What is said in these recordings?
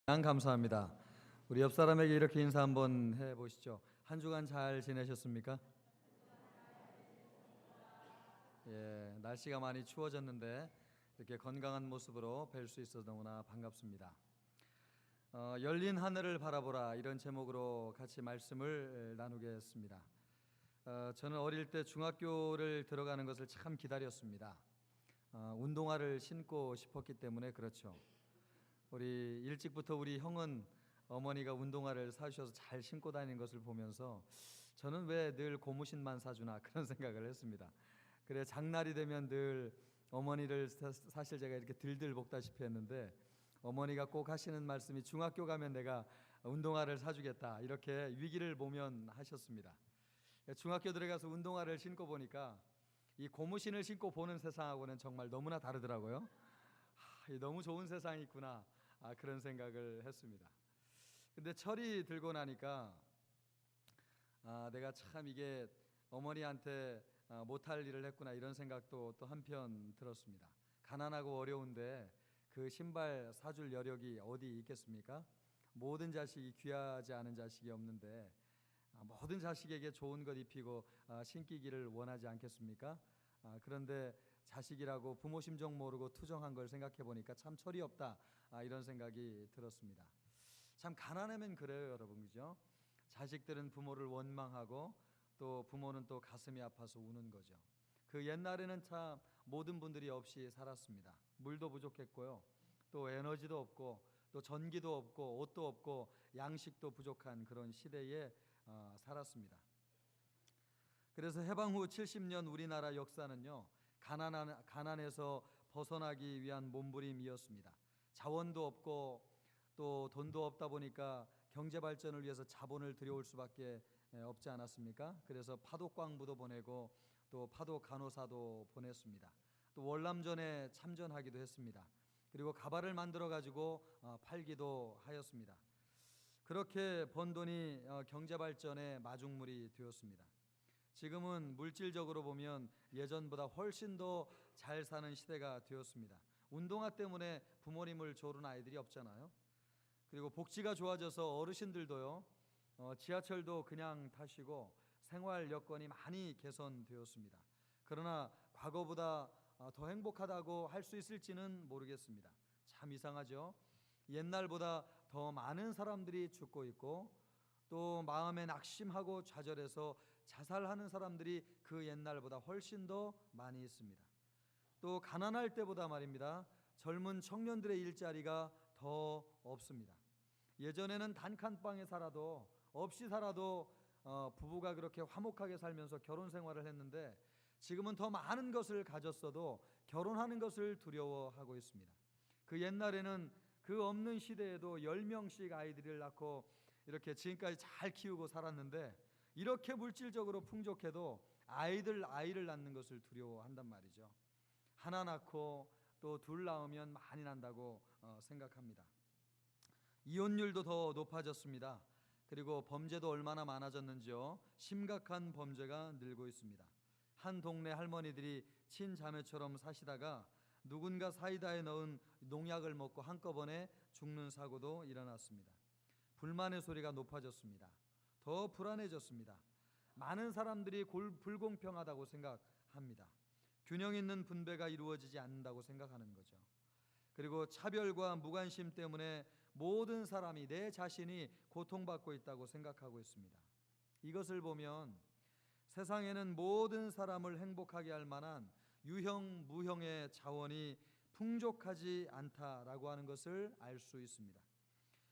감사합니다. 우리 옆 사람에게 이렇게 인사 한번 해보시죠. 한 주간 잘 지내셨습니까? 예, 날씨가 많이 추워졌는데 이렇게 건강한 모습으로 뵐 수 있어서 너무나 반갑습니다. 열린 하늘을 바라보라, 이런 제목으로 같이 말씀을 나누겠습니다. 저는 어릴 때 중학교를 들어가는 것을 참 기다렸습니다. 운동화를 신고 싶었기 때문에 그렇죠. 우리 일찍부터 우리 형은 어머니가 운동화를 사주셔서 잘 신고 다니는 것을 보면서 저는 왜 늘 고무신만 사주나 그런 생각을 했습니다. 그래 장날이 되면 늘 어머니를 사실 제가 이렇게 들들 볶다시피 했는데 어머니가 꼭 하시는 말씀이 중학교 가면 내가 운동화를 사주겠다, 이렇게 위기를 모면하셨습니다. 중학교 들어가서 운동화를 신고 보니까 이 고무신을 신고 보는 세상하고는 정말 너무나 다르더라고요. 너무 좋은 세상이 있구나, 그런 생각을 했습니다. 근데 철이 들고 나니까 내가 참 이게 어머니한테 못할 일을 했구나, 이런 생각도 또 한편 들었습니다. 가난하고 어려운데 그 신발 사줄 여력이 어디 있겠습니까? 모든 자식이 귀하지 않은 자식이 없는데 모든 자식에게 좋은 것 입히고 신기기를 원하지 않겠습니까? 그런데 자식이라고 부모 심정 모르고 투정한 걸 생각해 보니까 참 철이 없다, 이런 생각이 들었습니다. 참 가난하면 그래요, 여러분, 그죠? 자식들은 부모를 원망하고 또 부모는 또 가슴이 아파서 우는 거죠. 그 옛날에는 참 모든 분들이 없이 살았습니다. 물도 부족했고요, 또 에너지도 없고 또 전기도 없고 옷도 없고 양식도 부족한 그런 시대에 살았습니다. 그래서 해방 후 70년 우리나라 역사는요, 가난에서 벗어나기 위한 몸부림이었습니다. 자원도 없고 또 돈도 없다 보니까 경제 발전을 위해서 자본을 들여올 수밖에 없지 않았습니까? 그래서 파독광부도 보내고 또 파독 간호사도 보냈습니다. 또 월남전에 참전하기도 했습니다. 그리고 가발을 만들어 가지고 팔기도 하였습니다. 그렇게 번 돈이 경제 발전의 마중물이 되었습니다. 지금은 물질적으로 보면 예전보다 훨씬 더 잘 사는 시대가 되었습니다. 운동화 때문에 부모님을 조른 아이들이 없잖아요. 그리고 복지가 좋아져서 어르신들도요, 지하철도 그냥 타시고 생활 여건이 많이 개선되었습니다. 그러나 과거보다 더 행복하다고 할 수 있을지는 모르겠습니다. 참 이상하죠. 옛날보다 더 많은 사람들이 죽고 있고 또 마음에 낙심하고 좌절해서 자살하는 사람들이 그 옛날보다 훨씬 더 많이 있습니다. 또 가난할 때보다 말입니다, 젊은 청년들의 일자리가 더 없습니다. 예전에는 단칸방에 살아도 없이 살아도 부부가 그렇게 화목하게 살면서 결혼 생활을 했는데 지금은 더 많은 것을 가졌어도 결혼하는 것을 두려워하고 있습니다. 그 옛날에는 그 없는 시대에도 10명씩 아이들을 낳고 이렇게 지금까지 잘 키우고 살았는데 이렇게 물질적으로 풍족해도 아이를 낳는 것을 두려워한단 말이죠. 하나 낳고 또 둘 낳으면 많이 난다고 생각합니다. 이혼율도 더 높아졌습니다. 그리고 범죄도 얼마나 많아졌는지요. 심각한 범죄가 늘고 있습니다. 한 동네 할머니들이 친자매처럼 사시다가 누군가 사이다에 넣은 농약을 먹고 한꺼번에 죽는 사고도 일어났습니다. 불만의 소리가 높아졌습니다. 더 불안해졌습니다. 많은 사람들이 불공평하다고 생각합니다. 균형 있는 분배가 이루어지지 않는다고 생각하는 거죠. 그리고 차별과 무관심 때문에 모든 사람이, 내 자신이 고통받고 있다고 생각하고 있습니다. 이것을 보면 세상에는 모든 사람을 행복하게 할 만한 유형 무형의 자원이 풍족하지 않다라고 하는 것을 알 수 있습니다.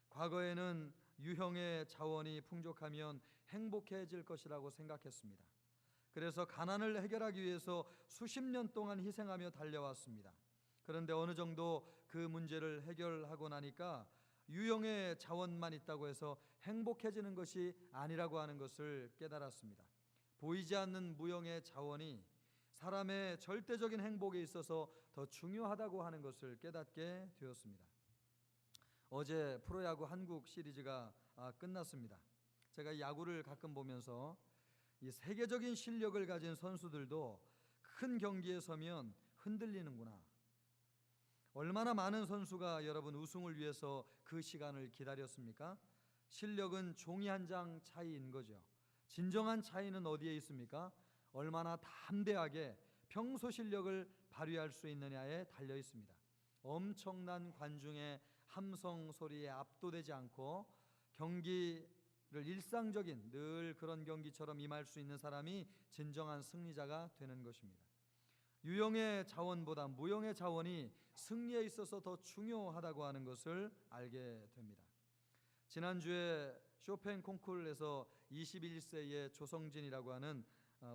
과거에는 유형의 자원이 풍족하면 행복해질 것이라고 생각했습니다. 그래서 가난을 해결하기 위해서 수십 년 동안 희생하며 달려왔습니다. 그런데 어느 정도 그 문제를 해결하고 나니까 유형의 자원만 있다고 해서 행복해지는 것이 아니라고 하는 것을 깨달았습니다. 보이지 않는 무형의 자원이 사람의 절대적인 행복에 있어서 더 중요하다고 하는 것을 깨닫게 되었습니다. 어제 프로야구 한국 시리즈가 끝났습니다. 제가 야구를 가끔 보면서 이 세계적인 실력을 가진 선수들도 큰 경기에 서면 흔들리는구나. 얼마나 많은 선수가 여러분 우승을 위해서 그 시간을 기다렸습니까? 실력은 종이 한 장 차이인 거죠. 진정한 차이는 어디에 있습니까? 얼마나 담대하게 평소 실력을 발휘할 수 있느냐에 달려 있습니다. 엄청난 관중의 함성 소리에 압도되지 않고 경기를 일상적인 늘 그런 경기처럼 임할 수 있는 사람이 진정한 승리자가 되는 것입니다. 유형의 자원보다 무형의 자원이 승리에 있어서 더 중요하다고 하는 것을 알게 됩니다. 지난주에 쇼팽 콩쿠르에서 21세의 조성진이라고 하는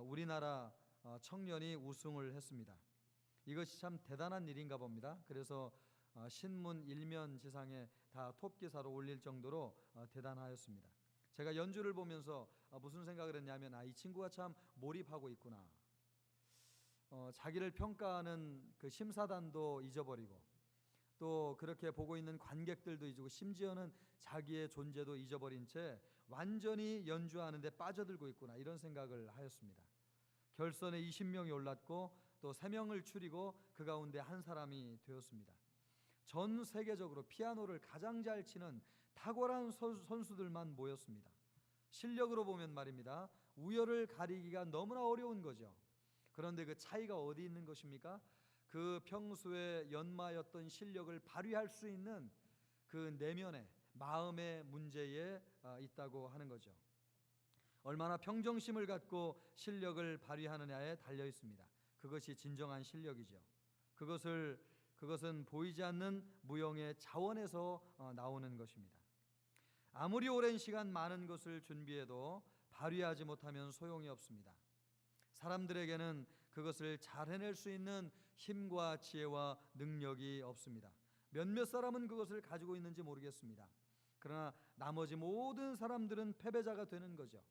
우리나라 청년이 우승을 했습니다. 이것이 참 대단한 일인가 봅니다. 그래서 신문 일면 지상에 다 톱기사로 올릴 정도로 대단하였습니다. 제가 연주를 보면서 무슨 생각을 했냐면 이 친구가 참 몰입하고 있구나. 자기를 평가하는 그 심사단도 잊어버리고 또 그렇게 보고 있는 관객들도 잊고 심지어는 자기의 존재도 잊어버린 채 완전히 연주하는 데 빠져들고 있구나, 이런 생각을 하였습니다. 결선에 20명이 올랐고 또 3명을 추리고 그 가운데 한 사람이 되었습니다. 전 세계적으로 피아노를 가장 잘 치는 탁월한 선수들만 모였습니다. 실력으로 보면 말입니다, 우열을 가리기가 너무나 어려운 거죠. 그런데 그 차이가 어디 있는 것입니까? 그 평소에 연마였던 실력을 발휘할 수 있는 그 내면의 마음의 문제에 있다고 하는 거죠. 얼마나 평정심을 갖고 실력을 발휘하느냐에 달려 있습니다. 그것이 진정한 실력이죠. 그것은 보이지 않는 무형의 자원에서 나오는 것입니다. 아무리 오랜 시간 많은 것을 준비해도 발휘하지 못하면 소용이 없습니다. 사람들에게는 그것을 잘 해낼 수 있는 힘과 지혜와 능력이 없습니다. 몇몇 사람은 그것을 가지고 있는지 모르겠습니다. 그러나 나머지 모든 사람들은 패배자가 되는 거죠.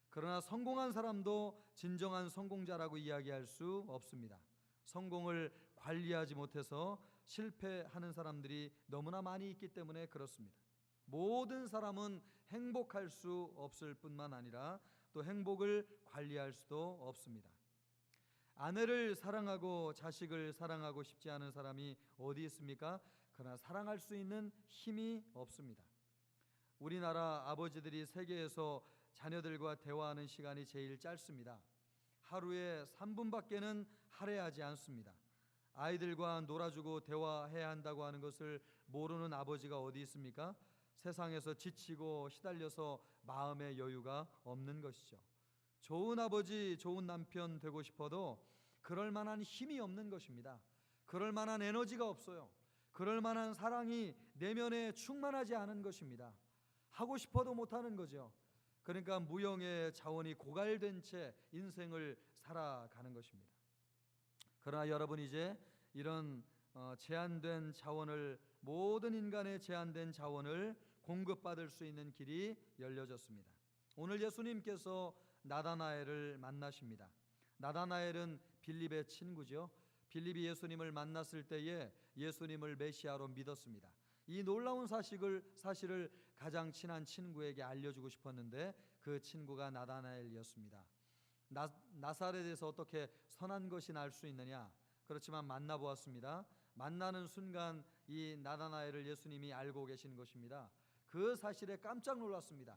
그러나 성공한 사람도 진정한 성공자라고 이야기할 수 없습니다. 성공을 관리하지 못해서 실패하는 사람들이 너무나 많이 있기 때문에 그렇습니다. 모든 사람은 행복할 수 없을 뿐만 아니라 또 행복을 관리할 수도 없습니다. 아내를 사랑하고 자식을 사랑하고 싶지 않은 사람이 어디 있습니까? 그러나 사랑할 수 있는 힘이 없습니다. 우리나라 아버지들이 세계에서 자녀들과 대화하는 시간이 제일 짧습니다. 하루에 3분밖에는 할애하지 않습니다. 아이들과 놀아주고 대화해야 한다고 하는 것을 모르는 아버지가 어디 있습니까? 세상에서 지치고 시달려서 마음의 여유가 없는 것이죠. 좋은 아버지, 좋은 남편 되고 싶어도 그럴 만한 힘이 없는 것입니다. 그럴 만한 에너지가 없어요. 그럴 만한 사랑이 내면에 충만하지 않은 것입니다. 하고 싶어도 못하는 거죠. 그러니까 무형의 자원이 고갈된 채 인생을 살아가는 것입니다. 그러나 여러분, 이제 이런 제한된 자원을, 모든 인간의 제한된 자원을 공급받을 수 있는 길이 열려졌습니다. 오늘 예수님께서 나다나엘을 만나십니다. 나다나엘은 빌립의 친구죠. 빌립이 예수님을 만났을 때에 예수님을 메시아로 믿었습니다. 이 놀라운 사실을 가장 친한 친구에게 알려주고 싶었는데 그 친구가 나다나엘이었습니다. 나사렛에서 어떻게 선한 것이 날 수 있느냐? 그렇지만 만나보았습니다. 만나는 순간 이 나다나엘을 예수님이 알고 계신 것입니다. 그 사실에 깜짝 놀랐습니다.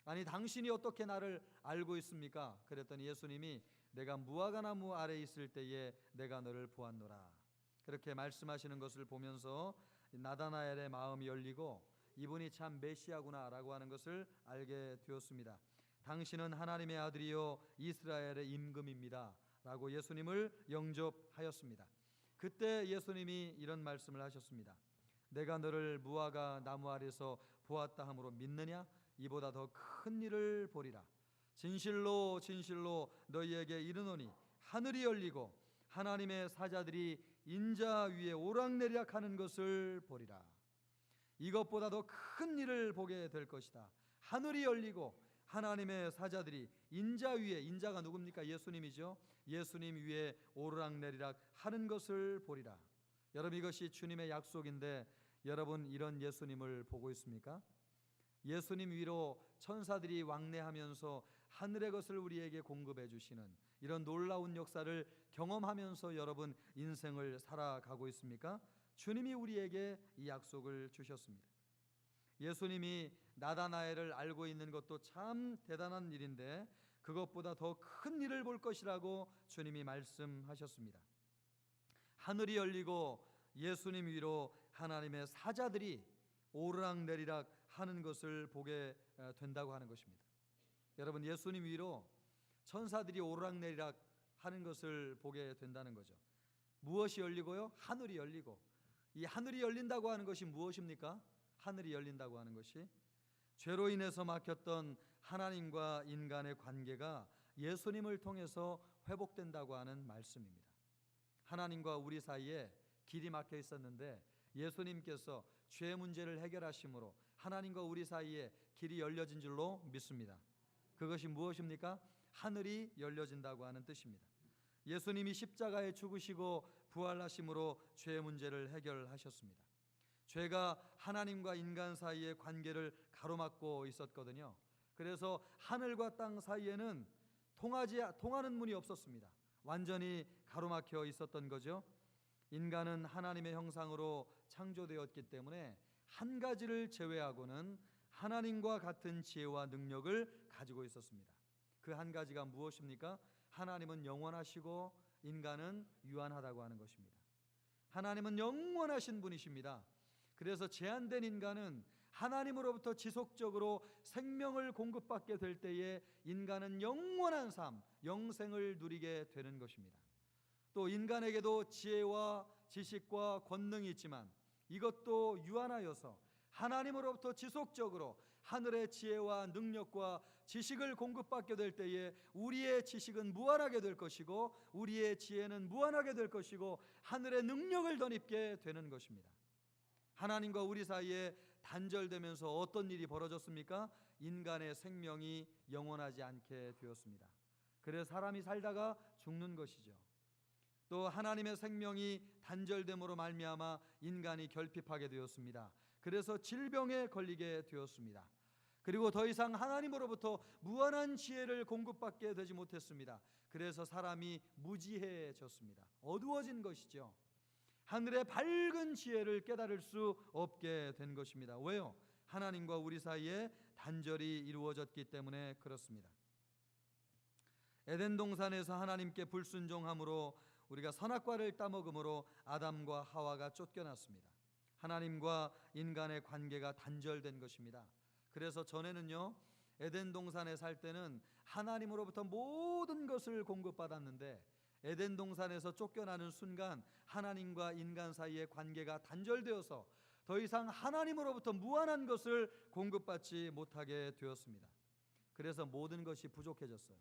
아니, 당신이 어떻게 나를 알고 있습니까? 그랬더니 예수님이 내가 무화과나무 아래 있을 때에 내가 너를 보았노라, 그렇게 말씀하시는 것을 보면서 나다나엘의 마음이 열리고 이분이 참 메시아구나 라고 하는 것을 알게 되었습니다. 당신은 하나님의 아들이요 이스라엘의 임금입니다 라고 예수님을 영접하였습니다. 그때 예수님이 이런 말씀을 하셨습니다. 내가 너를 무화과 나무 아래서 보았다 함으로 믿느냐? 이보다 더 큰 일을 보리라. 진실로 진실로 너희에게 이르노니 하늘이 열리고 하나님의 사자들이 인자 위에 오락내리락 하는 것을 보리라. 이것보다 더 큰 일을 보게 될 것이다. 하늘이 열리고 하나님의 사자들이 인자 위에, 인자가 누굽니까? 예수님이죠. 예수님 위에 오르락내리락 하는 것을 보리라. 여러분, 이것이 주님의 약속인데 여러분, 이런 예수님을 보고 있습니까? 예수님 위로 천사들이 왕래하면서 하늘의 것을 우리에게 공급해 주시는 이런 놀라운 역사를 경험하면서 여러분 인생을 살아가고 있습니까? 주님이 우리에게 이 약속을 주셨습니다. 예수님이 나다나엘을 알고 있는 것도 참 대단한 일인데 그것보다 더 큰 일을 볼 것이라고 주님이 말씀하셨습니다. 하늘이 열리고 예수님 위로 하나님의 사자들이 오르락내리락 하는 것을 보게 된다고 하는 것입니다. 여러분, 예수님 위로 천사들이 오르락내리락 하는 것을 보게 된다는 거죠. 무엇이 열리고요? 하늘이 열리고. 이 하늘이 열린다고 하는 것이 무엇입니까? 하늘이 열린다고 하는 것이 죄로 인해서 막혔던 하나님과 인간의 관계가 예수님을 통해서 회복된다고 하는 말씀입니다. 하나님과 우리 사이에 길이 막혀 있었는데 예수님께서 죄 문제를 해결하심으로 하나님과 우리 사이에 길이 열려진 줄로 믿습니다. 그것이 무엇입니까? 하늘이 열려진다고 하는 뜻입니다. 예수님이 십자가에 죽으시고 부활하심으로 죄 문제를 해결하셨습니다. 죄가 하나님과 인간 사이의 관계를 가로막고 있었거든요. 그래서 하늘과 땅 사이에는 통하는 문이 없었습니다. 완전히 가로막혀 있었던 거죠. 인간은 하나님의 형상으로 창조되었기 때문에 한 가지를 제외하고는 하나님과 같은 지혜와 능력을 가지고 있었습니다. 그 한 가지가 무엇입니까? 하나님은 영원하시고 인간은 유한하다고 하는 것입니다. 하나님은 영원하신 분이십니다. 그래서 제한된 인간은 하나님으로부터 지속적으로 생명을 공급받게 될 때에 인간은 영원한 삶, 영생을 누리게 되는 것입니다. 또 인간에게도 지혜와 지식과 권능이 있지만 이것도 유한하여서 하나님으로부터 지속적으로 하늘의 지혜와 능력과 지식을 공급받게 될 때에 우리의 지식은 무한하게 될 것이고 우리의 지혜는 무한하게 될 것이고 하늘의 능력을 덧입게 되는 것입니다. 하나님과 우리 사이에 단절되면서 어떤 일이 벌어졌습니까? 인간의 생명이 영원하지 않게 되었습니다. 그래서 사람이 살다가 죽는 것이죠. 또 하나님의 생명이 단절됨으로 말미암아 인간이 결핍하게 되었습니다. 그래서 질병에 걸리게 되었습니다. 그리고 더 이상 하나님으로부터 무한한 지혜를 공급받게 되지 못했습니다. 그래서 사람이 무지해졌습니다. 어두워진 것이죠. 하늘의 밝은 지혜를 깨달을 수 없게 된 것입니다. 왜요? 하나님과 우리 사이에 단절이 이루어졌기 때문에 그렇습니다. 에덴 동산에서 하나님께 불순종함으로 우리가 선악과를 따먹음으로 아담과 하와가 쫓겨났습니다. 하나님과 인간의 관계가 단절된 것입니다. 그래서 전에는요, 에덴 동산에 살 때는 하나님으로부터 모든 것을 공급받았는데 에덴 동산에서 쫓겨나는 순간 하나님과 인간 사이의 관계가 단절되어서 더 이상 하나님으로부터 무한한 것을 공급받지 못하게 되었습니다. 그래서 모든 것이 부족해졌어요.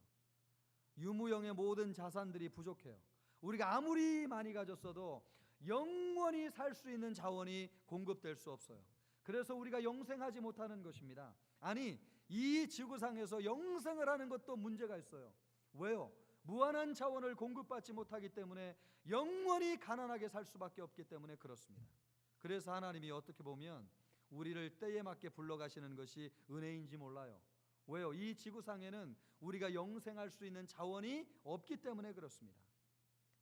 유무형의 모든 자산들이 부족해요. 우리가 아무리 많이 가졌어도 영원히 살 수 있는 자원이 공급될 수 없어요. 그래서 우리가 영생하지 못하는 것입니다. 아니, 이 지구상에서 영생을 하는 것도 문제가 있어요. 왜요? 무한한 자원을 공급받지 못하기 때문에 영원히 가난하게 살 수밖에 없기 때문에 그렇습니다. 그래서 하나님이 어떻게 보면 우리를 때에 맞게 불러가시는 것이 은혜인지 몰라요. 왜요? 이 지구상에는 우리가 영생할 수 있는 자원이 없기 때문에 그렇습니다.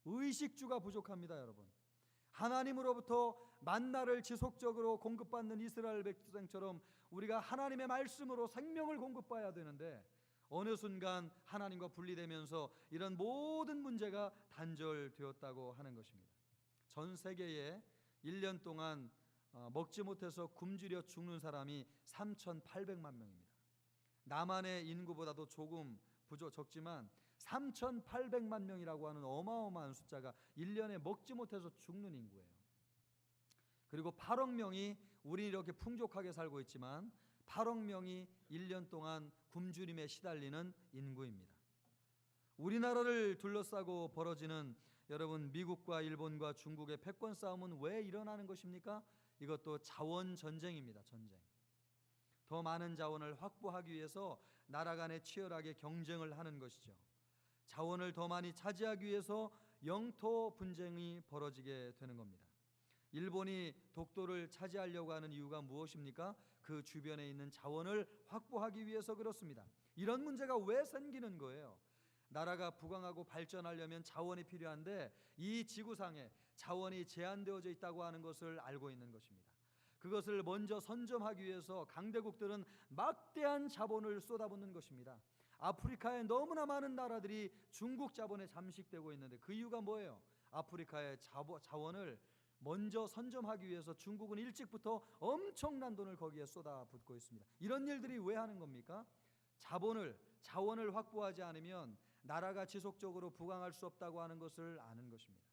의식주가 부족합니다, 여러분. 하나님으로부터 만나를 지속적으로 공급받는 이스라엘 백성처럼 우리가 하나님의 말씀으로 생명을 공급받아야 되는데 어느 순간 하나님과 분리되면서 이런 모든 문제가 단절되었다고 하는 것입니다. 전 세계에 1년 동안 먹지 못해서 굶주려 죽는 사람이 3,800만 명입니다. 남한의 인구보다도 조금 적지만 3,800만 명이라고 하는 어마어마한 숫자가 1년에 먹지 못해서 죽는 인구예요. 그리고 8억 명이 우리 이렇게 풍족하게 살고 있지만 8억 명이 1년 동안 굶주림에 시달리는 인구입니다. 우리나라를 둘러싸고 벌어지는 여러분 미국과 일본과 중국의 패권 싸움은 왜 일어나는 것입니까? 이것도 자원 전쟁입니다. 전쟁. 더 많은 자원을 확보하기 위해서 나라 간에 치열하게 경쟁을 하는 것이죠. 자원을 더 많이 차지하기 위해서 영토 분쟁이 벌어지게 되는 겁니다. 일본이 독도를 차지하려고 하는 이유가 무엇입니까? 그 주변에 있는 자원을 확보하기 위해서 그렇습니다. 이런 문제가 왜 생기는 거예요? 나라가 부강하고 발전하려면 자원이 필요한데 이 지구상에 자원이 제한되어져 있다고 하는 것을 알고 있는 것입니다. 그것을 먼저 선점하기 위해서 강대국들은 막대한 자본을 쏟아붓는 것입니다. 아프리카에 너무나 많은 나라들이 중국 자본에 잠식되고 있는데 그 이유가 뭐예요? 아프리카의 자원을 먼저 선점하기 위해서 중국은 일찍부터 엄청난 돈을 거기에 쏟아붓고 있습니다. 이런 일들이 왜 하는 겁니까? 자원을 확보하지 않으면 나라가 지속적으로 부강할 수 없다고 하는 것을 아는 것입니다.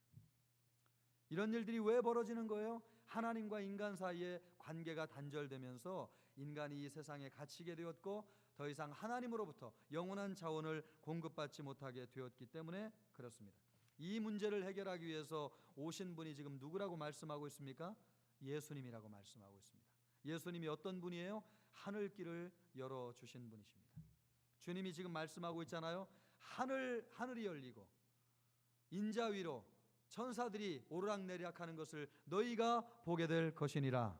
이런 일들이 왜 벌어지는 거예요? 하나님과 인간 사이에 관계가 단절되면서 인간이 이 세상에 갇히게 되었고 더 이상 하나님으로부터 영원한 자원을 공급받지 못하게 되었기 때문에 그렇습니다. 이 문제를 해결하기 위해서 오신 분이 지금 누구라고 말씀하고 있습니까? 예수님이라고 말씀하고 있습니다. 예수님이 어떤 분이에요? 하늘길을 열어주신 분이십니다. 주님이 지금 말씀하고 있잖아요. 하늘이 열리고 인자 위로 천사들이 오르락내리락하는 것을 너희가 보게 될 것이니라.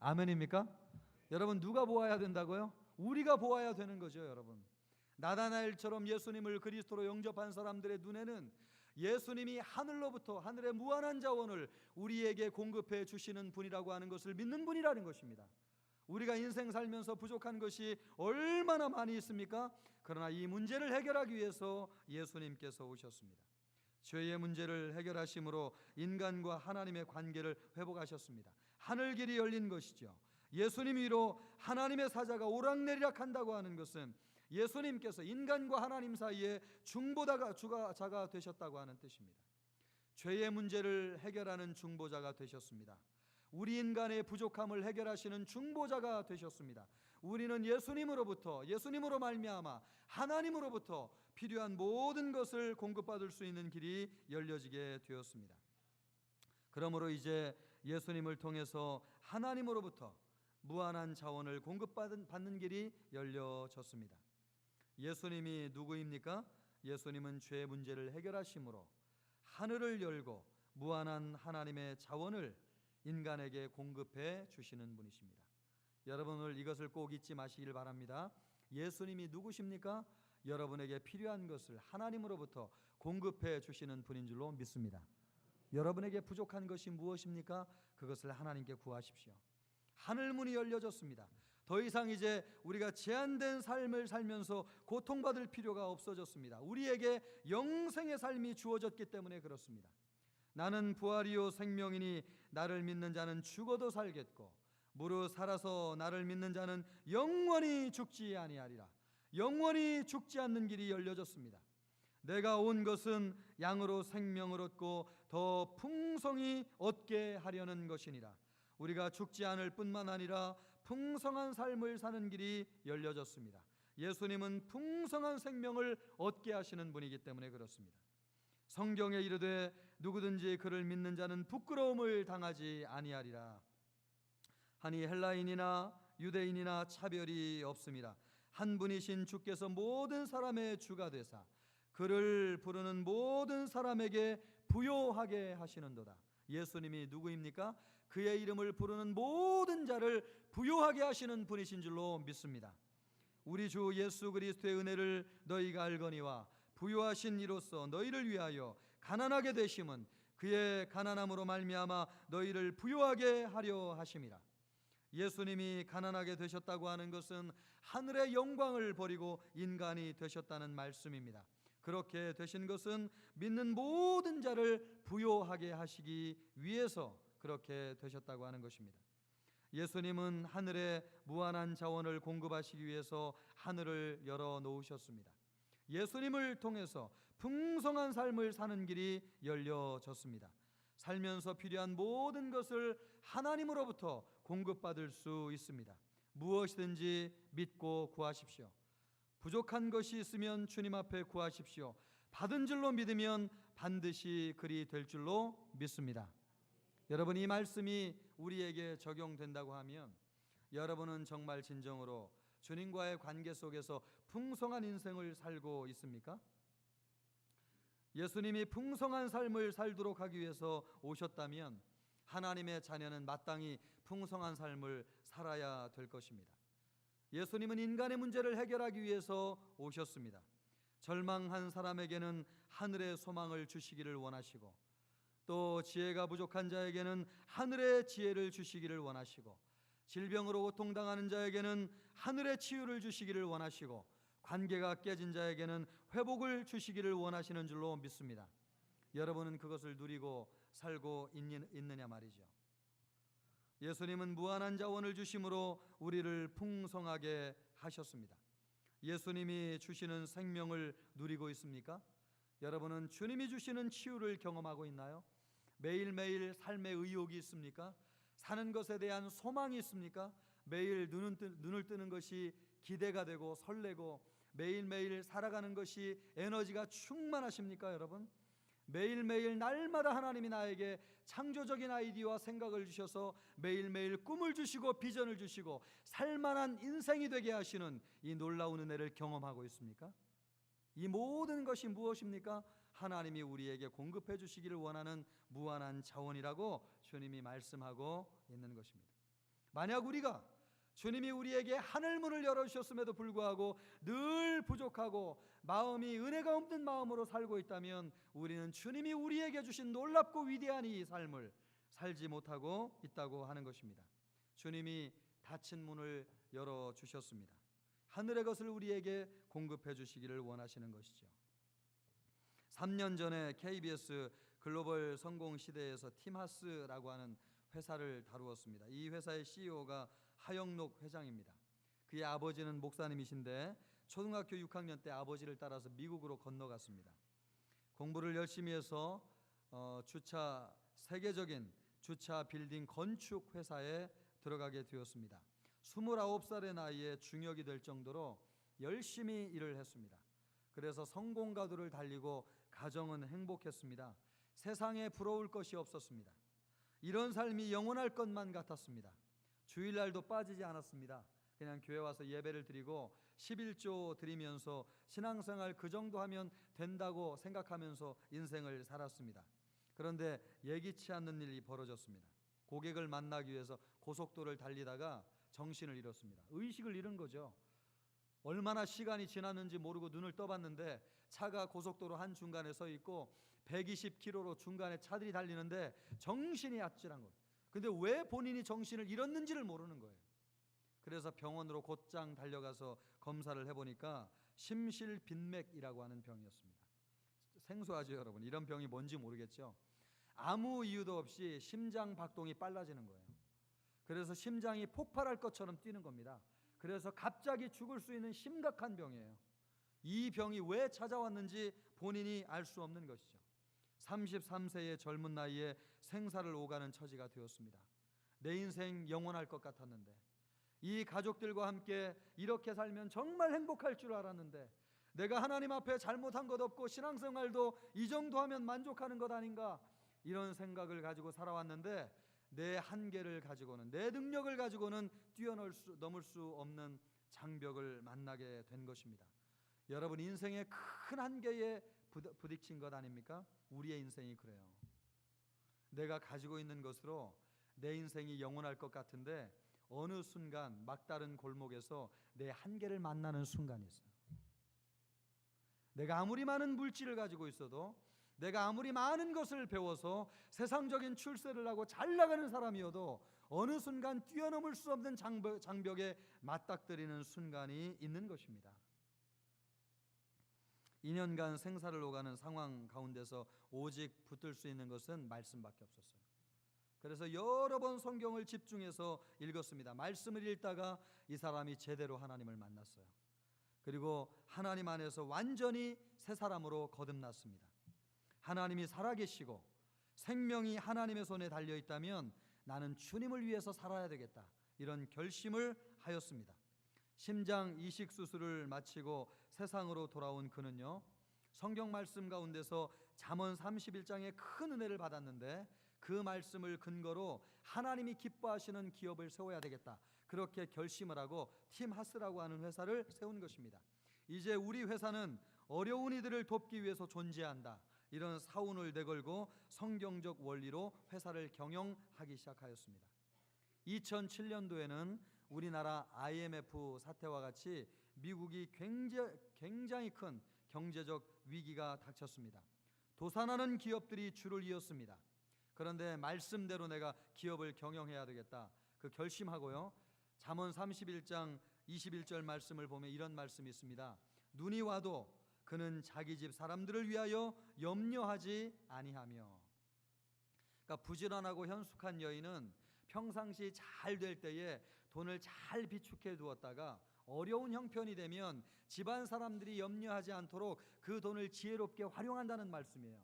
아멘입니까? 여러분, 누가 보아야 된다고요? 우리가 보아야 되는 거죠, 여러분. 나다나엘처럼 예수님을 그리스도로 영접한 사람들의 눈에는 예수님이 하늘로부터 하늘의 무한한 자원을 우리에게 공급해 주시는 분이라고 하는 것을 믿는 분이라는 것입니다. 우리가 인생 살면서 부족한 것이 얼마나 많이 있습니까? 그러나 이 문제를 해결하기 위해서 예수님께서 오셨습니다. 죄의 문제를 해결하심으로 인간과 하나님의 관계를 회복하셨습니다. 하늘길이 열린 것이죠. 예수님 위로 하나님의 사자가 오락내리락한다고 하는 것은 예수님께서 인간과 하나님 사이에 중보자가 되셨다고 하는 뜻입니다. 죄의 문제를 해결하는 중보자가 되셨습니다. 우리 인간의 부족함을 해결하시는 중보자가 되셨습니다. 우리는 예수님으로 말미암아 하나님으로부터 필요한 모든 것을 공급받을 수 있는 길이 열려지게 되었습니다. 그러므로 이제 예수님을 통해서 하나님으로부터 무한한 자원을 공급받는 길이 열려졌습니다. 예수님이 누구입니까? 예수님은 죄의 문제를 해결하심으로 하늘을 열고 무한한 하나님의 자원을 인간에게 공급해 주시는 분이십니다. 여러분, 오늘 이것을 꼭 잊지 마시길 바랍니다. 예수님이 누구십니까? 여러분에게 필요한 것을 하나님으로부터 공급해 주시는 분인 줄로 믿습니다. 여러분에게 부족한 것이 무엇입니까? 그것을 하나님께 구하십시오. 하늘문이 열려졌습니다. 더 이상 이제 우리가 제한된 삶을 살면서 고통받을 필요가 없어졌습니다. 우리에게 영생의 삶이 주어졌기 때문에 그렇습니다. 나는 부활이요 생명이니 나를 믿는 자는 죽어도 살겠고 무릇 살아서 나를 믿는 자는 영원히 죽지 아니하리라. 영원히 죽지 않는 길이 열려졌습니다. 내가 온 것은 양으로 생명을 얻고 더 풍성히 얻게 하려는 것이니라. 우리가 죽지 않을 뿐만 아니라 풍성한 삶을 사는 길이 열려졌습니다. 예수님은 풍성한 생명을 얻게 하시는 분이기 때문에 그렇습니다. 성경에 이르되 누구든지 그를 믿는 자는 부끄러움을 당하지 아니하리라 하니 헬라인이나 유대인이나 차별이 없음이라. 한 분이신 주께서 모든 사람의 주가 되사 그를 부르는 모든 사람에게 부요하게 하시는도다. 예수님이 누구입니까? 그의 이름을 부르는 모든 자를 부요하게 하시는 분이신 줄로 믿습니다. 우리 주 예수 그리스도의 은혜를 너희가 알거니와 부요하신 이로써 너희를 위하여 가난하게 되심은 그의 가난함으로 말미암아 너희를 부요하게 하려 하심이라. 예수님이 가난하게 되셨다고 하는 것은 하늘의 영광을 버리고 인간이 되셨다는 말씀입니다. 그렇게 되신 것은 믿는 모든 자를 부요하게 하시기 위해서 그렇게 되셨다고 하는 것입니다. 예수님은 하늘의 무한한 자원을 공급하시기 위해서 하늘을 열어 놓으셨습니다. 예수님을 통해서 풍성한 삶을 사는 길이 열려졌습니다. 살면서 필요한 모든 것을 하나님으로부터 공급받을 수 있습니다. 무엇이든지 믿고 구하십시오. 부족한 것이 있으면 주님 앞에 구하십시오. 받은 줄로 믿으면 반드시 그리 될 줄로 믿습니다. 여러분, 이 말씀이 우리에게 적용된다고 하면 여러분은 정말 진정으로 주님과의 관계 속에서 풍성한 인생을 살고 있습니까? 예수님이 풍성한 삶을 살도록 하기 위해서 오셨다면 하나님의 자녀는 마땅히 풍성한 삶을 살아야 될 것입니다. 예수님은 인간의 문제를 해결하기 위해서 오셨습니다. 절망한 사람에게는 하늘의 소망을 주시기를 원하시고, 또 지혜가 부족한 자에게는 하늘의 지혜를 주시기를 원하시고, 질병으로 고통당하는 자에게는 하늘의 치유를 주시기를 원하시고, 관계가 깨진 자에게는 회복을 주시기를 원하시는 줄로 믿습니다. 여러분은 그것을 누리고 살고 있느냐 말이죠. 예수님은 무한한 자원을 주심으로 우리를 풍성하게 하셨습니다. 예수님이 주시는 생명을 누리고 있습니까? 여러분은 주님이 주시는 치유를 경험하고 있나요? 매일매일 삶의 의욕이 있습니까? 사는 것에 대한 소망이 있습니까? 매일 눈을 뜨는 것이 기대가 되고 설레고 매일매일 살아가는 것이 에너지가 충만하십니까, 여러분? 매일매일 날마다 하나님이 나에게 창조적인 아이디어와 생각을 주셔서 매일매일 꿈을 주시고 비전을 주시고 살만한 인생이 되게 하시는 이 놀라운 은혜를 경험하고 있습니까? 이 모든 것이 무엇입니까? 하나님이 우리에게 공급해 주시기를 원하는 무한한 자원이라고 주님이 말씀하고 있는 것입니다. 만약 우리가 주님이 우리에게 하늘문을 열어주셨음에도 불구하고 늘 부족하고 마음이 은혜가 없는 마음으로 살고 있다면 우리는 주님이 우리에게 주신 놀랍고 위대한 이 삶을 살지 못하고 있다고 하는 것입니다. 주님이 닫힌 문을 열어주셨습니다. 하늘의 것을 우리에게 공급해 주시기를 원하시는 것이죠. 3년 전에 KBS 글로벌 성공 시대에서 팀하스라고 하는 회사를 다루었습니다. 이 회사의 CEO가 하영록 회장입니다. 그의 아버지는 목사님이신데 초등학교 6학년 때 아버지를 따라서 미국으로 건너갔습니다. 공부를 열심히 해서 세계적인 주차 빌딩 건축 회사에 들어가게 되었습니다. 29살의 나이에 중역이 될 정도로 열심히 일을 했습니다. 그래서 성공가도를 달리고 가정은 행복했습니다. 세상에 부러울 것이 없었습니다. 이런 삶이 영원할 것만 같았습니다. 주일날도 빠지지 않았습니다. 그냥 교회 와서 예배를 드리고 11조 드리면서 신앙생활 그 정도 하면 된다고 생각하면서 인생을 살았습니다. 그런데 예기치 않는 일이 벌어졌습니다. 고객을 만나기 위해서 고속도로를 달리다가 정신을 잃었습니다. 의식을 잃은 거죠. 얼마나 시간이 지났는지 모르고 눈을 떠봤는데 차가 고속도로 한중간에 서 있고 120km로 중간에 차들이 달리는데 정신이 아찔한 거예요. 근데 왜 본인이 정신을 잃었는지를 모르는 거예요. 그래서 병원으로 곧장 달려가서 검사를 해보니까 심실빈맥이라고 하는 병이었습니다. 생소하죠, 여러분? 이런 병이 뭔지 모르겠죠? 아무 이유도 없이 심장 박동이 빨라지는 거예요. 그래서 심장이 폭발할 것처럼 뛰는 겁니다. 그래서 갑자기 죽을 수 있는 심각한 병이에요. 이 병이 왜 찾아왔는지 본인이 알 수 없는 것이죠. 33세의 젊은 나이에 생사를 오가는 처지가 되었습니다. 내 인생 영원할 것 같았는데, 이 가족들과 함께 이렇게 살면 정말 행복할 줄 알았는데, 내가 하나님 앞에 잘못한 것 없고 신앙생활도 이 정도 하면 만족하는 것 아닌가, 이런 생각을 가지고 살아왔는데 내 한계를 가지고는, 내 능력을 가지고는 넘을 수 없는 장벽을 만나게 된 것입니다. 여러분, 인생의 큰 한계에 부딪힌 것 아닙니까? 우리의 인생이 그래요. 내가 가지고 있는 것으로 내 인생이 영원할 것 같은데 어느 순간 막다른 골목에서 내 한계를 만나는 순간이 있어요. 내가 아무리 많은 물질을 가지고 있어도, 내가 아무리 많은 것을 배워서 세상적인 출세를 하고 잘 나가는 사람이어도 어느 순간 뛰어넘을 수 없는 장벽에 맞닥뜨리는 순간이 있는 것입니다. 2년간 생사를 오가는 상황 가운데서 오직 붙들 수 있는 것은 말씀밖에 없었어요. 그래서 여러 번 성경을 집중해서 읽었습니다. 말씀을 읽다가 이 사람이 제대로 하나님을 만났어요. 그리고 하나님 안에서 완전히 새 사람으로 거듭났습니다. 하나님이 살아계시고 생명이 하나님의 손에 달려있다면 나는 주님을 위해서 살아야 되겠다, 이런 결심을 하였습니다. 심장 이식 수술을 마치고 세상으로 돌아온 그는요, 성경 말씀 가운데서 잠언 31장의 큰 은혜를 받았는데 그 말씀을 근거로 하나님이 기뻐하시는 기업을 세워야 되겠다, 그렇게 결심을 하고 팀하스라고 하는 회사를 세운 것입니다. 이제 우리 회사는 어려운 이들을 돕기 위해서 존재한다, 이런 사운을 내걸고 성경적 원리로 회사를 경영하기 시작하였습니다. 2007년도에는 우리나라 IMF 사태와 같이 미국이 굉장히 큰 경제적 위기가 닥쳤습니다. 도산하는 기업들이 줄을 이었습니다. 그런데 말씀대로 내가 기업을 경영해야 되겠다, 그 결심하고요, 잠언 31장 21절 말씀을 보면 이런 말씀이 있습니다. 눈이 와도 그는 자기 집 사람들을 위하여 염려하지 아니하며. 그러니까 부지런하고 현숙한 여인은 평상시 잘 될 때에 돈을 잘 비축해 두었다가 어려운 형편이 되면 집안 사람들이 염려하지 않도록 그 돈을 지혜롭게 활용한다는 말씀이에요.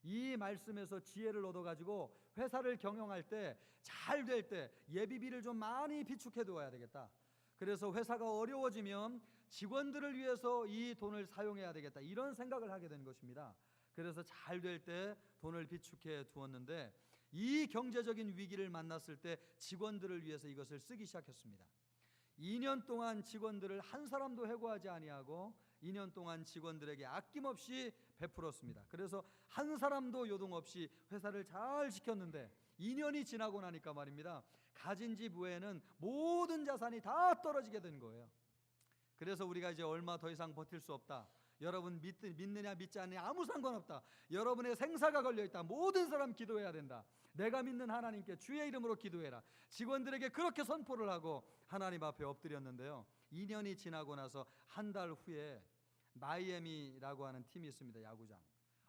이 말씀에서 지혜를 얻어가지고 회사를 경영할 때, 잘 될 때 예비비를 좀 많이 비축해 두어야 되겠다. 그래서 회사가 어려워지면 직원들을 위해서 이 돈을 사용해야 되겠다, 이런 생각을 하게 된 것입니다. 그래서 잘 될 때 돈을 비축해 두었는데 이 경제적인 위기를 만났을 때 직원들을 위해서 이것을 쓰기 시작했습니다. 2년 동안 직원들을 한 사람도 해고하지 아니하고 2년 동안 직원들에게 아낌없이 베풀었습니다. 그래서 한 사람도 요동 없이 회사를 잘 지켰는데 2년이 지나고 나니까 말입니다, 가진 집 외에는 모든 자산이 다 떨어지게 된 거예요. 그래서 우리가 이제 얼마 더 이상 버틸 수 없다, 여러분 믿느냐 믿지 않느냐 아무 상관없다, 여러분의 생사가 걸려있다, 모든 사람 기도해야 된다, 내가 믿는 하나님께 주의 이름으로 기도해라, 직원들에게 그렇게 선포를 하고 하나님 앞에 엎드렸는데요, 2년이 지나고 나서 한 달 후에 마이애미라고 하는 팀이 있습니다. 야구장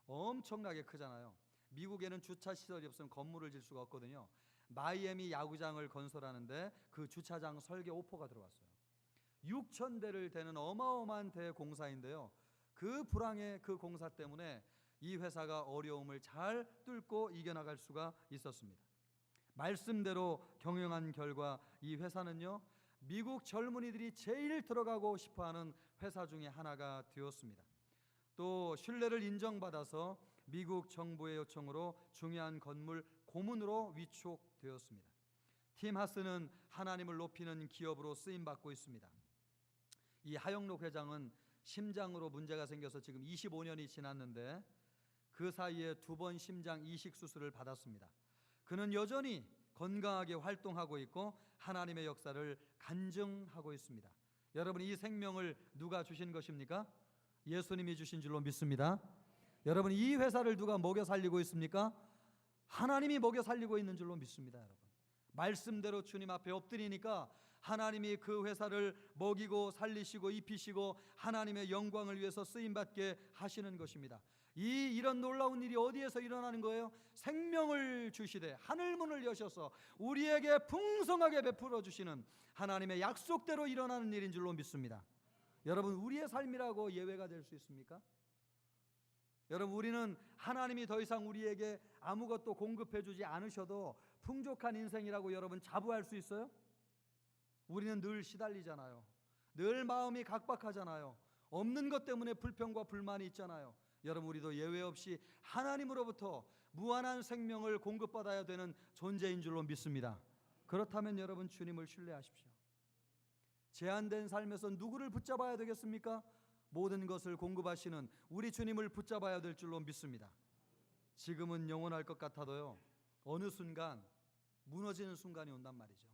엄청나게 크잖아요. 미국에는 주차 시설이 없으면 건물을 질 수가 없거든요. 마이애미 야구장을 건설하는데 그 주차장 설계 오퍼가 들어왔어요. 6,000대를 되는 어마어마한 대공사인데요, 그 불황의 그 공사 때문에 이 회사가 어려움을 잘 뚫고 이겨나갈 수가 있었습니다. 말씀대로 경영한 결과 이 회사는요, 미국 젊은이들이 제일 들어가고 싶어하는 회사 중에 하나가 되었습니다. 또 신뢰를 인정받아서 미국 정부의 요청으로 중요한 건물 고문으로 위촉되었습니다. 팀 하스는 하나님을 높이는 기업으로 쓰임받고 있습니다. 이 하영록 회장은 심장으로 문제가 생겨서 지금 25년이 지났는데 그 사이에 2번 심장 이식 수술을 받았습니다. 그는 여전히 건강하게 활동하고 있고 하나님의 역사를 간증하고 있습니다. 여러분, 이 생명을 누가 주신 것입니까? 예수님이 주신 줄로 믿습니다. 여러분, 이 회사를 누가 먹여 살리고 있습니까? 하나님이 먹여 살리고 있는 줄로 믿습니다. 여러분, 말씀대로 주님 앞에 엎드리니까 하나님이 그 회사를 먹이고 살리시고 입히시고 하나님의 영광을 위해서 쓰임받게 하시는 것입니다. 이런 놀라운 일이 어디에서 일어나는 거예요? 생명을 주시되 하늘문을 여셔서 우리에게 풍성하게 베풀어 주시는 하나님의 약속대로 일어나는 일인 줄로 믿습니다. 여러분, 우리의 삶이라고 예외가 될 수 있습니까? 여러분, 우리는 하나님이 더 이상 우리에게 아무것도 공급해 주지 않으셔도 풍족한 인생이라고 여러분 자부할 수 있어요? 우리는 늘 시달리잖아요. 늘 마음이 각박하잖아요. 없는 것 때문에 불평과 불만이 있잖아요. 여러분, 우리도 예외 없이 하나님으로부터 무한한 생명을 공급받아야 되는 존재인 줄로 믿습니다. 그렇다면 여러분, 주님을 신뢰하십시오. 제한된 삶에서 누구를 붙잡아야 되겠습니까? 모든 것을 공급하시는 우리 주님을 붙잡아야 될 줄로 믿습니다. 지금은 영원할 것 같아도요, 어느 순간 무너지는 순간이 온단 말이죠.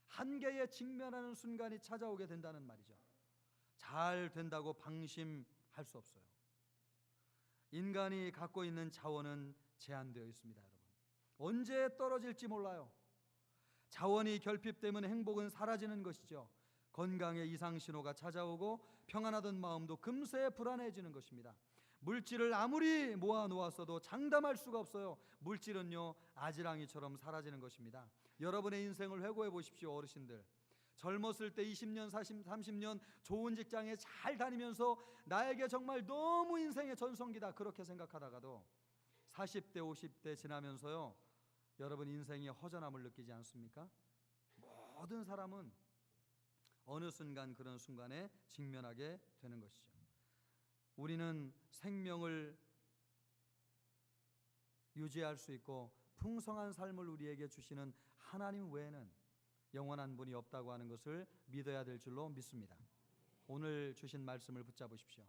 한계에 직면하는 순간이 찾아오게 된다는 말이죠. 잘 된다고 방심할 수 없어요. 인간이 갖고 있는 자원은 제한되어 있습니다. 여러분, 언제 떨어질지 몰라요. 자원이 결핍되면 행복은 사라지는 것이죠. 건강의 이상 신호가 찾아오고 평안하던 마음도 금세 불안해지는 것입니다. 물질을 아무리 모아 놓았어도 장담할 수가 없어요. 물질은요, 아지랑이처럼 사라지는 것입니다. 여러분의 인생을 회고해 보십시오. 어르신들, 젊었을 때 20년, 40, 30년 좋은 직장에 잘 다니면서 나에게 정말 너무 인생의 전성기다 그렇게 생각하다가도 40대, 50대 지나면서요, 여러분 인생의 허전함을 느끼지 않습니까? 모든 사람은 어느 순간 그런 순간에 직면하게 되는 것이죠. 우리는 생명을 유지할 수 있고 풍성한 삶을 우리에게 주시는 하나님 외에는 영원한 분이 없다고 하는 것을 믿어야 될 줄로 믿습니다. 오늘 주신 말씀을 붙잡으십시오.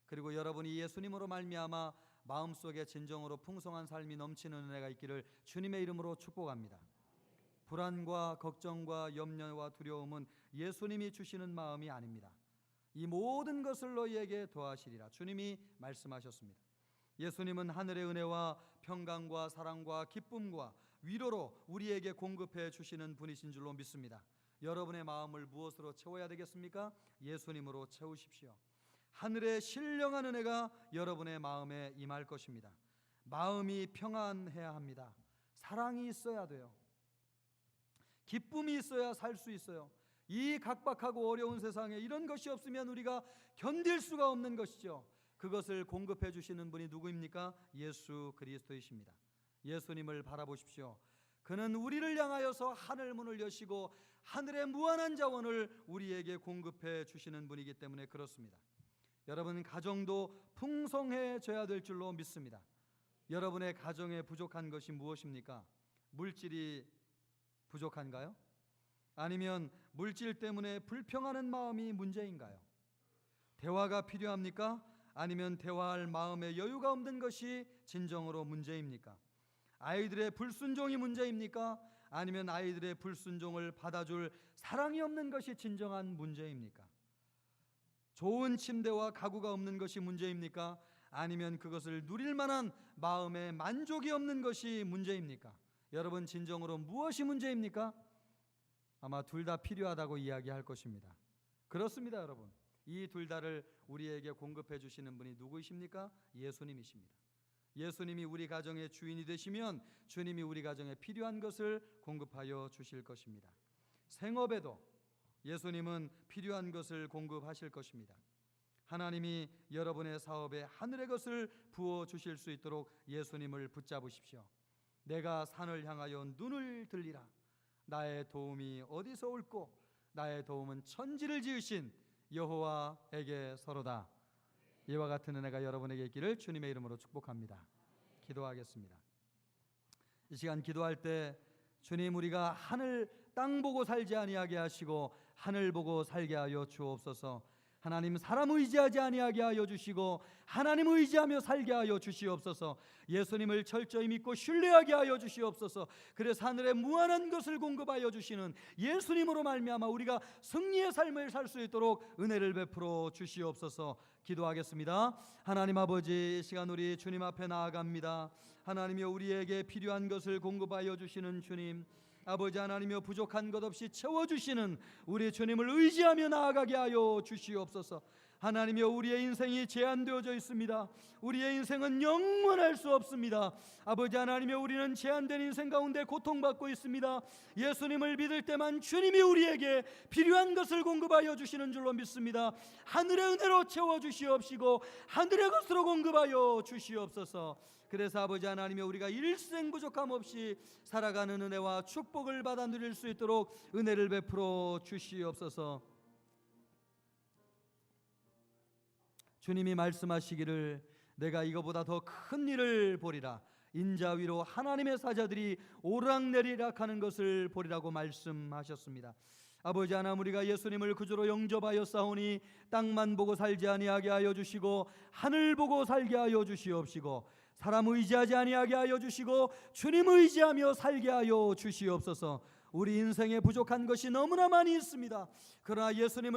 그리고 여러분이 예수님으로 말미암아 마음속에 진정으로 풍성한 삶이 넘치는 은혜가 있기를 주님의 이름으로 축복합니다. 불안과 걱정과 염려와 두려움은 예수님이 주시는 마음이 아닙니다. 이 모든 것을 너희에게 더하시리라. 주님이 말씀하셨습니다. 예수님은 하늘의 은혜와 평강과 사랑과 기쁨과 위로로 우리에게 공급해 주시는 분이신 줄로 믿습니다. 여러분의 마음을 무엇으로 채워야 되겠습니까? 예수님으로 채우십시오. 하늘의 신령한 은혜가 여러분의 마음에 임할 것입니다. 마음이 평안해야 합니다. 사랑이 있어야 돼요. 기쁨이 있어야 살 수 있어요. 이 각박하고 어려운 세상에 이런 것이 없으면 우리가 견딜 수가 없는 것이죠. 그것을 공급해 주시는 분이 누구입니까? 예수 그리스도이십니다. 예수님을 바라보십시오. 그는 우리를 향하여서 하늘 문을 여시고 하늘의 무한한 자원을 우리에게 공급해 주시는 분이기 때문에 그렇습니다. 여러분, 가정도 풍성해져야 될 줄로 믿습니다. 여러분의 가정에 부족한 것이 무엇입니까? 물질이 부족한가요? 아니면 물질 때문에 불평하는 마음이 문제인가요? 대화가 필요합니까? 아니면 대화할 마음의 여유가 없는 것이 진정으로 문제입니까? 아이들의 불순종이 문제입니까? 아니면 아이들의 불순종을 받아줄 사랑이 없는 것이 진정한 문제입니까? 좋은 침대와 가구가 없는 것이 문제입니까? 아니면 그것을 누릴 만한 마음의 만족이 없는 것이 문제입니까? 여러분, 진정으로 무엇이 문제입니까? 아마 둘 다 필요하다고 이야기할 것입니다. 그렇습니다, 여러분. 이 둘 다를 우리에게 공급해 주시는 분이 누구이십니까? 예수님이십니다. 예수님이 우리 가정의 주인이 되시면 주님이 우리 가정에 필요한 것을 공급하여 주실 것입니다. 생업에도 예수님은 필요한 것을 공급하실 것입니다. 하나님이 여러분의 사업에 하늘의 것을 부어 주실 수 있도록 예수님을 붙잡으십시오. 내가 산을 향하여 눈을 들리라. 나의 도움이 어디서 올꼬? 나의 도움은 천지를 지으신 여호와에게 서로다. 이와 같은 은혜가 여러분에게 있기를 주님의 이름으로 축복합니다. 기도하겠습니다. 이 시간 기도할 때 주님, 우리가 하늘 땅 보고 살지 아니하게 하시고 하늘 보고 살게 하여 주옵소서. 하나님, 사람 의지하지 아니하게 하여 주시고 하나님 의지하며 살게 하여 주시옵소서. 예수님을 철저히 믿고 신뢰하게 하여 주시옵소서. 그래서 하늘의 무한한 것을 공급하여 주시는 예수님으로 말미암아 우리가 승리의 삶을 살 수 있도록 은혜를 베풀어 주시옵소서. 기도하겠습니다. 하나님 아버지, 이 시간 우리 주님 앞에 나아갑니다. 하나님이여, 우리에게 필요한 것을 공급하여 주시는 주님, 아버지 하나님이여, 부족한 것 없이 채워주시는 우리 주님을 의지하며 나아가게 하여 주시옵소서. 하나님이여, 우리의 인생이 제한되어져 있습니다. 우리의 인생은 영원할 수 없습니다. 아버지 하나님이여, 우리는 제한된 인생 가운데 고통받고 있습니다. 예수님을 믿을 때만 주님이 우리에게 필요한 것을 공급하여 주시는 줄로 믿습니다. 하늘의 은혜로 채워주시옵시고 하늘의 것으로 공급하여 주시옵소서. 그래서 아버지 하나님이여, 우리가 일생 부족함 없이 살아가는 은혜와 축복을 받아 누릴 수 있도록 은혜를 베풀어 주시옵소서. 주님이 말씀하시기를 내가 이거보다 더 큰 일을 보리라. 인자 위로 하나님의 사자들이 오락내리락 하는 것을 보리라고 말씀하셨습니다. 아버지 하나님, 우리가 예수님을 구주로 영접하여 싸우니 땅만 보고 살지 아니하게 하여 주시고 하늘 보고 살게 하여 주시옵시고 사람 의지하지 아니하게 하여 주시고 주님 의지하며 살게 하여 주시옵소서. 우리 인생에 부족한 것이 너무나 많이 있습니다. 그러나 예수님을